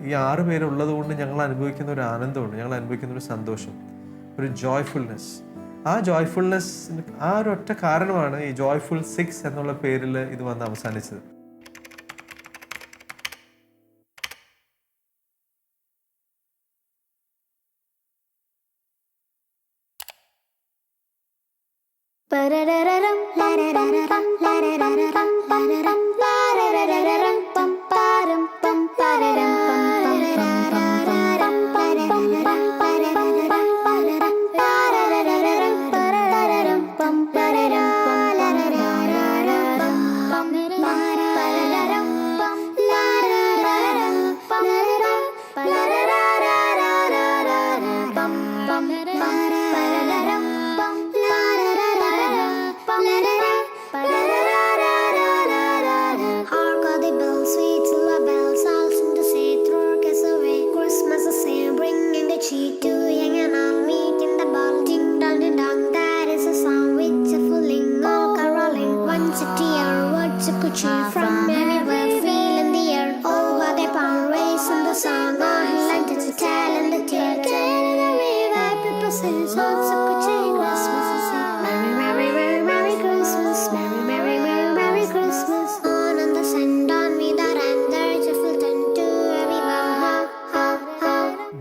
ഈ 6 പേരുള്ളത് കൊണ്ട് ഞങ്ങൾ അനുഭവിക്കുന്ന ഒരു ആനന്ദമുണ്ട്, ഞങ്ങൾ അനുഭവിക്കുന്ന ഒരു സന്തോഷം, ഒരു ജോയ്ഫുൾനെസ്. ആ ജോയ്ഫുൾനെസ് ആ ഒരു ഒറ്റ കാരണമാണ് ഈ ജോയ്ഫുൾ 6 എന്നുള്ള പേരിൽ ഇത് വന്ന് അവസാനിച്ചത്.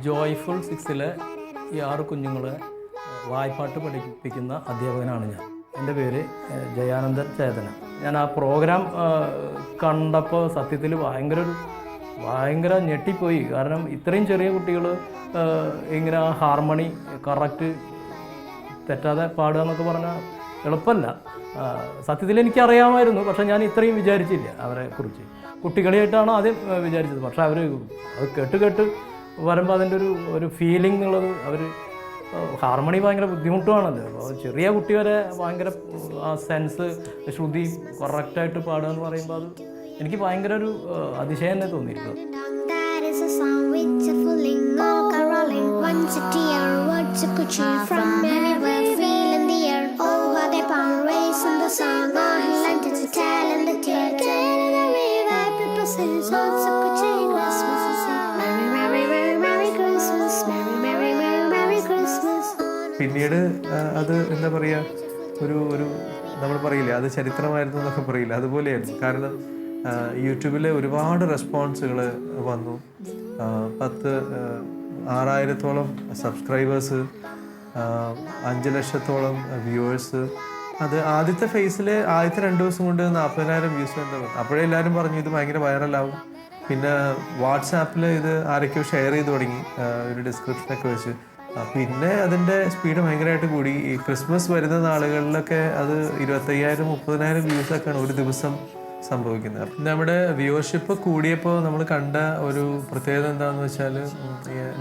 ജോയ്ഫുൾ 6-ലെ ഈ 6 കുഞ്ഞുങ്ങളെ വായ്പാട്ട് പഠിപ്പിക്കുന്ന അധ്യാപകനാണ് ഞാൻ. എൻ്റെ പേര് ജയാനന്ദൻ ചേതന. ഞാൻ ആ പ്രോഗ്രാം കണ്ടപ്പോൾ സത്യത്തിൽ ഭയങ്കര ഞെട്ടിപ്പോയി. കാരണം ഇത്രയും ചെറിയ കുട്ടികൾ ഇങ്ങനെ ആ ഹാർമണി കറക്റ്റ് തെറ്റാതെ പാടുക എന്നൊക്കെ പറഞ്ഞാൽ എളുപ്പമല്ല. സത്യത്തിൽ എനിക്കറിയാമായിരുന്നു, പക്ഷേ ഞാൻ ഇത്രയും വിചാരിച്ചില്ല അവരെ കുറിച്ച്. കുട്ടികളായിട്ടാണ് ആദ്യം വിചാരിച്ചത്. പക്ഷേ അവർ അത് കേട്ട് വരുമ്പോൾ അതിൻ്റെ ഒരു ഫീലിംഗ് എന്നുള്ളത്, അവർ ഹാർമണി ഭയങ്കര ബുദ്ധിമുട്ടുമാണല്ലോ. അപ്പോൾ ചെറിയ കുട്ടി വരെ ഭയങ്കര ആ സെൻസ് ശ്രുതി കറക്റ്റായിട്ട് പാടുക എന്ന് പറയുമ്പോൾ അത് എനിക്ക് ഭയങ്കര ഒരു അതിശയം തന്നെ തോന്നിയിരുന്നു. പിന്നീട് അത് എന്താ പറയുക, ഒരു നമ്മൾ പറയില്ലേ അത് ചരിത്രമായിരുന്നു എന്നൊക്കെ പറയില്ല, അതുപോലെയായിരുന്നു. കാരണം യൂട്യൂബിൽ ഒരുപാട് റെസ്പോൺസുകൾ വന്നു. 6,000-ഓളം സബ്സ്ക്രൈബേഴ്സ്, 5 ലക്ഷത്തോളം വ്യൂവേഴ്സ്. അത് ആദ്യത്തെ ഫേസിൽ ആദ്യത്തെ 2 ദിവസം കൊണ്ട് 40,000 വ്യൂസ് എന്താ. അപ്പോഴേ എല്ലാവരും പറഞ്ഞു ഇത് ഭയങ്കര വൈറലാവും. പിന്നെ വാട്സാപ്പിൽ ഇത് ആരൊക്കെയോ ഷെയർ ചെയ്ത് തുടങ്ങി ഒരു ഡിസ്ക്രിപ്ഷനൊക്കെ വെച്ച്. പിന്നെ അതിൻ്റെ സ്പീഡ് ഭയങ്കരമായിട്ട് കൂടി. ഈ ക്രിസ്മസ് വരുന്ന നാളുകളിലൊക്കെ അത് 25,000-30,000 വ്യൂസൊക്കെയാണ് ഒരു ദിവസം സംഭവിക്കുന്നത്. നമ്മുടെ വ്യൂവർഷിപ്പ് കൂടിയപ്പോൾ നമ്മൾ കണ്ട ഒരു പ്രത്യേകത എന്താണെന്ന് വെച്ചാൽ,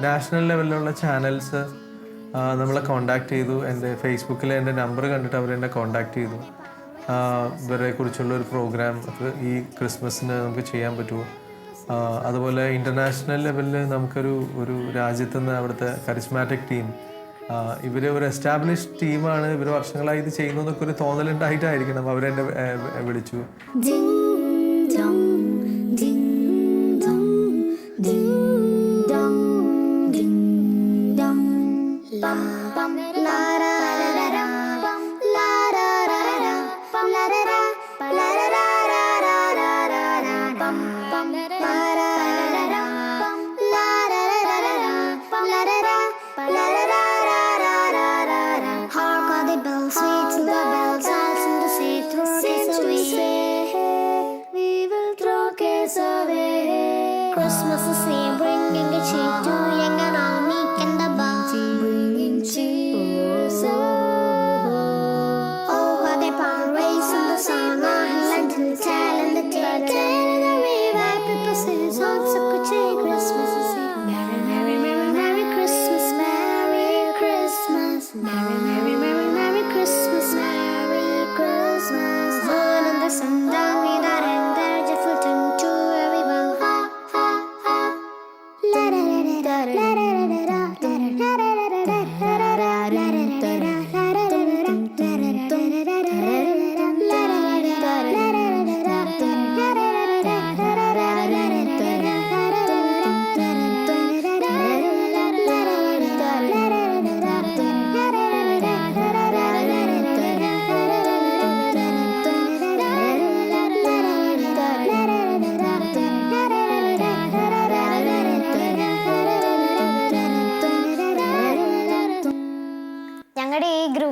നാഷണൽ ലെവലിലുള്ള ചാനൽസ് നമ്മളെ കോണ്ടാക്ട് ചെയ്തു. എൻ്റെ ഫേസ്ബുക്കിൽ എൻ്റെ നമ്പർ കണ്ടിട്ട് അവരെന്നെ കോണ്ടാക്ട് ചെയ്തു. ഇവരെ കുറിച്ചുള്ള ഒരു പ്രോഗ്രാം ഈ ക്രിസ്മസിന് നമുക്ക് ചെയ്യാൻ പറ്റുമോ. അതുപോലെ ഇൻ്റർനാഷണൽ ലെവലിൽ നമുക്കൊരു രാജ്യത്തുനിന്ന് അവിടുത്തെ കരിസ്മാറ്റിക് ടീം, ഇവർ ഒരു എസ്റ്റാബ്ലിഷ്ഡ് ടീമാണ്, ഇവർ വർഷങ്ങളായി ഇത് ചെയ്യുന്നു എന്നൊക്കെ ഒരു തോന്നലുണ്ടായിട്ടായിരിക്കണം അവരെന്നെ വിളിച്ചു. We will throw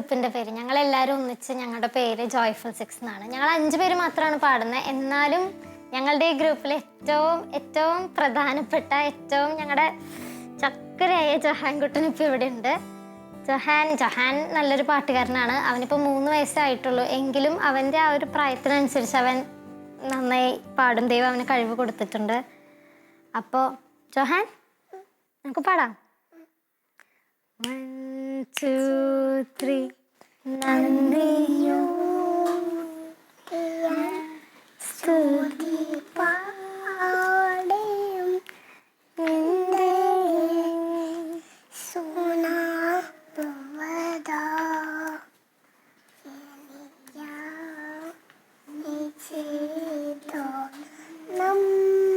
ഗ്രൂപ്പിൻ്റെ പേര്. ഞങ്ങളെല്ലാവരും ഒന്നിച്ച് ഞങ്ങളുടെ പേര് ജോയ്ഫുൾ 6 എന്നാണ്. ഞങ്ങൾ 5 പേര് മാത്രമാണ് പാടുന്നത്. എന്നാലും ഞങ്ങളുടെ ഈ ഗ്രൂപ്പിൽ ഏറ്റവും പ്രധാനപ്പെട്ട ഞങ്ങളുടെ ചക്കരയായ ജൊഹാൻകുട്ടൻ ഇപ്പോൾ ഇവിടെ ഉണ്ട്. ജൊഹാൻ നല്ലൊരു പാട്ടുകാരനാണ്. അവനിപ്പോൾ 3 വയസ്സായിട്ടുള്ളൂ. എങ്കിലും അവൻ്റെ ആ ഒരു പ്രായത്തിനനുസരിച്ച് അവൻ നന്നായി പാടും. ദൈവം അവന് കഴിവ് കൊടുത്തിട്ടുണ്ട്. അപ്പോൾ ജൊഹാൻ, നമുക്ക് പാടാം. 1 2 3 നന്ദിയോ സ്തുതി പാടേയും നിന്റെ സുനാപവദാ നിചേതോ നമ്മക്കും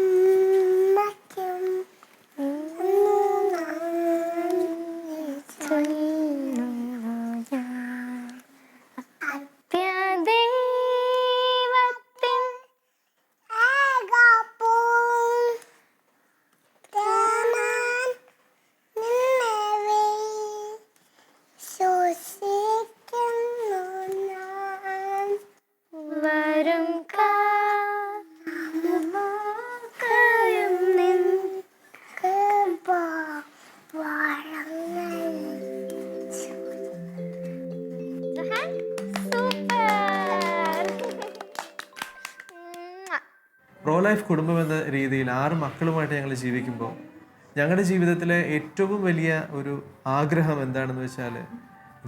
പ്രോ ലൈഫ് കുടുംബം എന്ന രീതിയിൽ 6 മക്കളുമായിട്ട് ഞങ്ങൾ ജീവിക്കുമ്പോൾ ഞങ്ങളുടെ ജീവിതത്തിലെ ഏറ്റവും വലിയ ഒരു ആഗ്രഹം എന്താണെന്ന് വെച്ചാൽ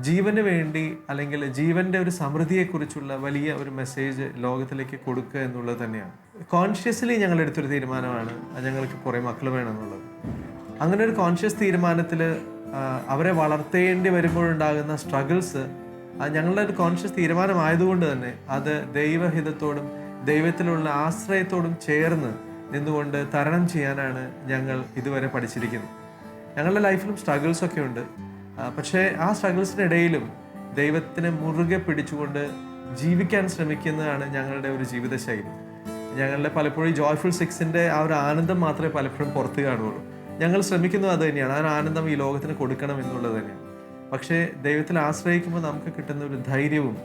ജീവന് വേണ്ടി അല്ലെങ്കിൽ ജീവൻ്റെ ഒരു സമൃദ്ധിയെക്കുറിച്ചുള്ള വലിയ ഒരു മെസ്സേജ് ലോകത്തിലേക്ക് കൊടുക്കുക എന്നുള്ളത് തന്നെയാണ്. കോൺഷ്യസ്ലി ഞങ്ങൾ എടുത്തൊരു തീരുമാനമാണ് ഞങ്ങൾക്ക് കുറേ മക്കൾ വേണമെന്നുള്ളത്. അങ്ങനെ ഒരു കോൺഷ്യസ് തീരുമാനത്തിൽ അവരെ വളർത്തേണ്ടി വരുമ്പോഴുണ്ടാകുന്ന സ്ട്രഗിൾസ് ഞങ്ങളുടെ ഒരു കോൺഷ്യസ് തീരുമാനമായതുകൊണ്ട് തന്നെ അത് ദൈവഹിതത്തോടും ദൈവത്തിലുള്ള ആശ്രയത്തോടും ചേർന്ന് നിന്നുകൊണ്ട് തരണം ചെയ്യാനാണ് ഞങ്ങൾ ഇതുവരെ പഠിച്ചിരിക്കുന്നത്. ഞങ്ങളുടെ ലൈഫിലും സ്ട്രഗിൾസൊക്കെ ഉണ്ട്. പക്ഷേ ആ സ്ട്രഗിൾസിനിടയിലും ദൈവത്തിനെ മുറുകെ പിടിച്ചുകൊണ്ട് ജീവിക്കാൻ ശ്രമിക്കുന്നതാണ് ഞങ്ങളുടെ ഒരു ജീവിതശൈലി. ഞങ്ങളുടെ പലപ്പോഴും ജോയ്ഫുൾ 6ൻ്റെ ആ ഒരു ആനന്ദം മാത്രമേ പലപ്പോഴും പുറത്ത് കാണുകയുള്ളൂ. ഞങ്ങൾ ശ്രമിക്കുന്നത് അത് തന്നെയാണ്. ആ ആനന്ദം ഈ ലോകത്തിന് കൊടുക്കണം എന്നുള്ളത് തന്നെയാണ്. പക്ഷേ ദൈവത്തിൽ ആശ്രയിക്കുമ്പോൾ നമുക്ക് കിട്ടുന്ന ഒരു ധൈര്യവും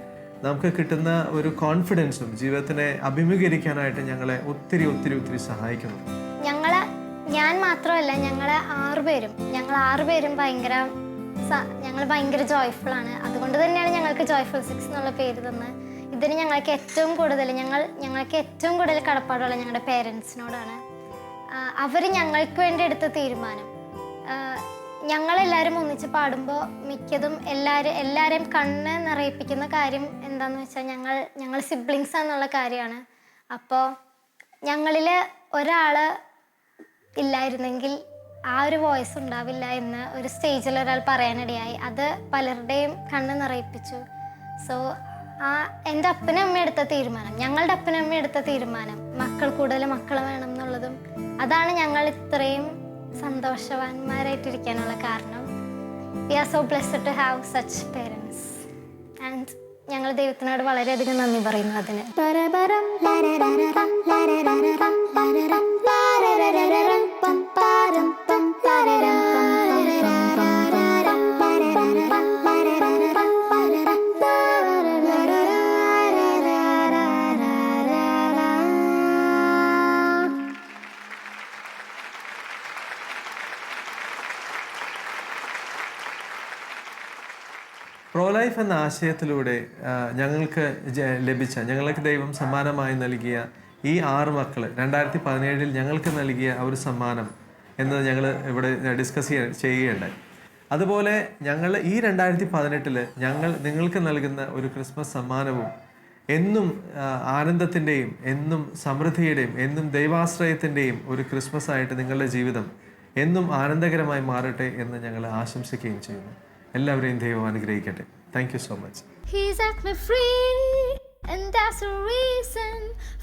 നമുക്ക് കിട്ടുന്ന ഒരു കോൺഫിഡൻസും ജീവിതത്തിനെ അഭിമുഖീകരിക്കാനായിട്ട് ഞങ്ങളെ ഒത്തിരി ഒത്തിരി ഒത്തിരി സഹായിക്കുന്നു. ഞാൻ മാത്രമല്ല, ഞങ്ങൾ 6 പേരും ഭയങ്കര ജോയ്ഫുൾ ആണ്. അതുകൊണ്ട് തന്നെയാണ് ഞങ്ങൾക്ക് ജോയ്ഫുൾ 6 എന്നുള്ള പേര് തന്നത്. ഇതിന് ഞങ്ങൾക്ക് ഏറ്റവും കൂടുതൽ കടപ്പാടുള്ള ഞങ്ങളുടെ പേരൻസിനോടാണ്. അവർ ഞങ്ങൾക്ക് വേണ്ടി എടുത്ത തീരുമാനം. ഞങ്ങളെല്ലാവരും ഒന്നിച്ച് പാടുമ്പോൾ മിക്കതും എല്ലാവരെയും കണ്ണ് നിറയിപ്പിക്കുന്ന കാര്യം എന്താണെന്ന് വെച്ചാൽ ഞങ്ങൾ സിബ്ലിങ്സ് എന്നുള്ള കാര്യമാണ്. അപ്പോൾ ഞങ്ങളിൽ ഒരാൾ ഇല്ലായിരുന്നെങ്കിൽ ആ ഒരു വോയിസ് ഉണ്ടാവില്ല എന്ന് ഒരു സ്റ്റേജിൽ ഒരാൾ പറയാനിടയായി. അത് പലരുടെയും കണ്ണ് നിറയിപ്പിച്ചു. സോ എൻ്റെ അപ്പനും അമ്മയും എടുത്ത തീരുമാനം, ഞങ്ങളുടെ അപ്പനും അമ്മയും എടുത്ത തീരുമാനം, കൂടുതൽ മക്കൾ വേണം എന്നുള്ളതും അതാണ് ഞങ്ങൾ ഇത്രയും സന്തോഷവാന്മാരായിട്ടിരിക്കാനുള്ള കാരണം. We are so blessed to have such parents and ഞങ്ങൾ ദൈവത്തിനോട് വളരെയധികം നന്ദി പറയുന്നു അതിന്. പ്രോ ലൈഫ് എന്ന ആശയത്തിലൂടെ ഞങ്ങൾക്ക് ദൈവം സമ്മാനമായി നൽകിയ ഈ 6 മക്കൾ 2017 ഞങ്ങൾക്ക് നൽകിയ ഒരു സമ്മാനം എന്നത് ഞങ്ങൾ ഇവിടെ ഡിസ്കസ് ചെയ്യുകയുണ്ടായി. അതുപോലെ ഞങ്ങൾ ഈ 2018 ഞങ്ങൾ നിങ്ങൾക്ക് നൽകുന്ന ഒരു ക്രിസ്മസ് സമ്മാനവും എന്നും ആനന്ദത്തിൻ്റെയും എന്നും സമൃദ്ധിയുടെയും എന്നും ദൈവാശ്രയത്തിൻ്റെയും ഒരു ക്രിസ്മസ് ആയിട്ട് നിങ്ങളുടെ ജീവിതം എന്നും ആനന്ദകരമായി മാറട്ടെ എന്ന് ഞങ്ങൾ ആശംസിക്കുകയും ചെയ്യുന്നു. എല്ലാവരെയും ദൈവം അനുഗ്രഹിക്കട്ടെ. Thank you so much. He set me free, and that's the reason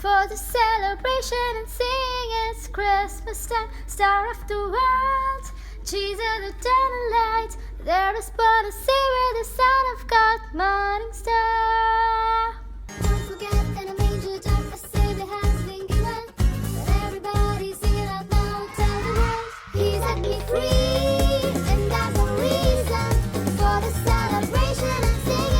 for the celebration and sing. It's Christmas time, star of the world, Jesus the eternal light. There is born a Savior, the Son of God, morning star. Don't forget that a manger time a Savior has been given. Let everybody sing it out loud, tell the world. He set me free, and that's the reason for the celebration and sing.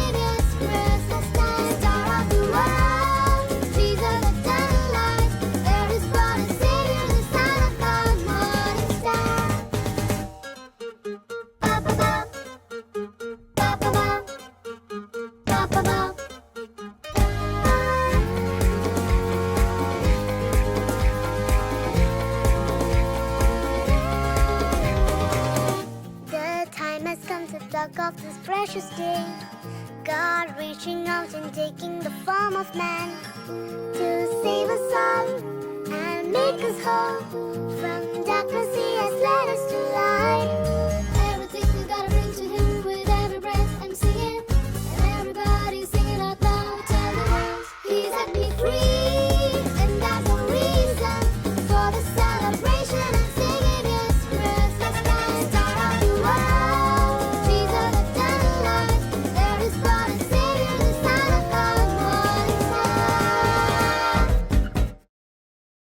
dark of this precious day, God reaching out and taking the form of man to save us all and make us whole from darkness